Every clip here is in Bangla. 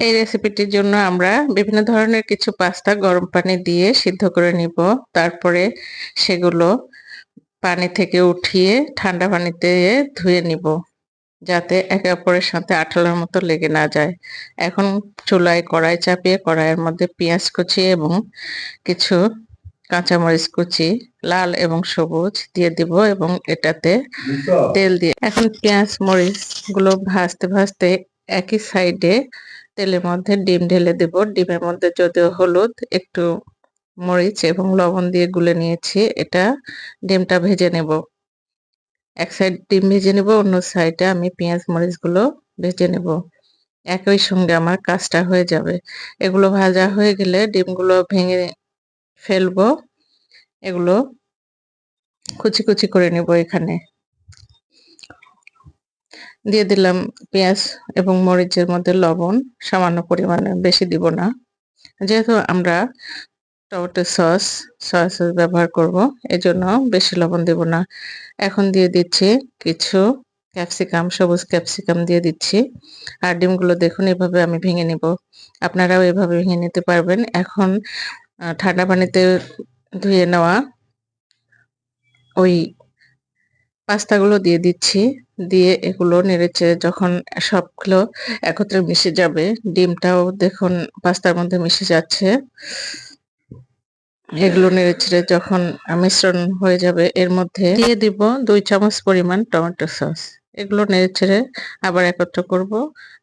এই রেসিপিটির জন্য আমরা বিভিন্ন ধরনের কিছু পাস্তা গরম পানি দিয়ে সিদ্ধ করে নিব। তারপরে সেগুলো পানি থেকে উঠিয়ে ঠান্ডা পানিতে ধুয়ে নিব, যাতে একে অপরের সাথে আঠালোর মতো লেগে না যায়। এখন চুলায় কড়াই চাপিয়ে কড়াইয়ের মধ্যে পেঁয়াজ কুচি এবং কিছু কাঁচামরিচ কুচি লাল এবং সবুজ দিয়ে দিব এবং এটাতে তেল দিয়ে এখন পেঁয়াজ মরিচ গুলো ভাজতে ভাজতে একই সাইডে তেলের মধ্যে ডিম ঢেলে দেব। ডিমের মধ্যে যদিও হলুদ, একটু মরিচ এবং লবণ দিয়ে গুলে নিয়েছি। এটা ডিমটা ভেজে নেব। এক সাইড ডিম ভেজে নেব, অন্য সাইডে আমি পেঁয়াজ মরিচ গুলো ভেজে নেব। একই সঙ্গে আমার কাজটা হয়ে যাবে। এগুলো ভাজা হয়ে গেলে ডিমগুলো ভেঙে ফেলবো। এগুলো কুচি কুচি করে নেব। এখানে দিয়ে দিলাম পেঁয়াজ এবং মরিচের মধ্যে লবণ সামান্য পরিমাণে, বেশি দিব না, যেহেতু আমরা টমেটো সয়া সস ব্যবহার করব, এজন্য বেশি লবণ দেব না। এখন দিয়ে দিচ্ছি কিছু ক্যাপসিকাম, সবুজ ক্যাপসিকাম দিয়ে দিচ্ছি। আর ডিমগুলো দেখুন এভাবে আমি ভেঙে নিব। আপনারাও এভাবে ভেঙে নিতে পারবেন। এখন ঠান্ডা পানিতে ধুয়ে নেওয়া ওই পাস্তাগুলো দিয়ে দিচ্ছি। দিয়ে এগুলো নেড়েচেড়ে যখন সবগুলো একত্রে মিশে যাবে, ডিমটাও দেখুন পাস্তার মধ্যে মিশে যাচ্ছে। এগুলো নেড়েচেড়ে যখন মিশ্রণ হয়ে যাবে, এর মধ্যে দিয়ে দিব 2 চামচ পরিমাণ টমেটো সস। এগুলো নেড়েচেড়ে আবার একত্র করব।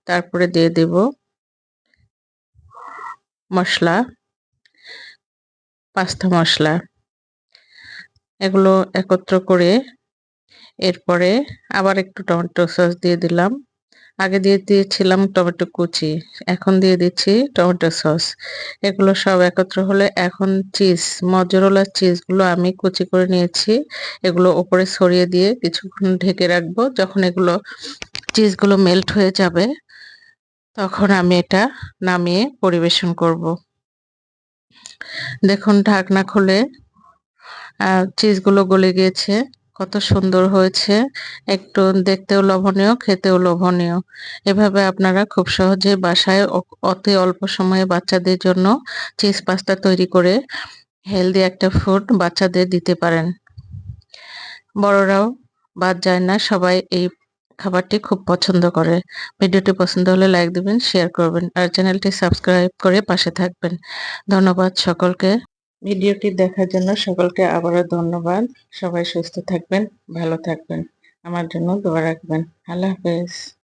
তারপরে দিয়ে দিব মশলা, পাস্তা মশলা। এগুলো একত্র করে এরপরে আবার একটু টমেটো সস দিয়ে দিলাম। আগে দিয়ে দিয়েছিলাম টমেটো কুচি, এখন দিয়ে দিচ্ছি টমেটো সস। এগুলো সব একত্র হলে এখন মজেরেলা চিজগুলো আমি কুচি করে নিয়েছি, এগুলো উপরে ছড়িয়ে দিয়ে কিছুক্ষণ ঢেকে রাখবো। যখন এগুলো চিজগুলো মেল্ট হয়ে যাবে, তখন আমি এটা নামিয়ে পরিবেশন করব। দেখুন ঢাকনা খুলে চিজগুলো গলে গিয়েছে, কত সুন্দর হয়েছে। একটু দেখতেও লোভনীয়, খেতেও লোভনীয়। এভাবে আপনারা খুব সহজে বাসায় অতি অল্প সময়ে বাচ্চাদের জন্য চিজ পাস্তা তৈরি করে হেলদি একটা ফুড বাচ্চাদের দিতে পারেন। বড়রাও বাদ যায় না, সবাই এই খাবারটি খুব পছন্দ করে। ভিডিওটি পছন্দ হলে লাইক দিবেন, শেয়ার করবেন আর চ্যানেলটি সাবস্ক্রাইব করে পাশে থাকবেন। ধন্যবাদ সকলকে। ভিডিওটি দেখার জন্য সকলকে আবারও ধন্যবাদ। সবাই সুস্থ থাকবেন, ভালো থাকবেন। আমার জন্য দোয়া রাখবেন। আল্লাহ হাফেজ।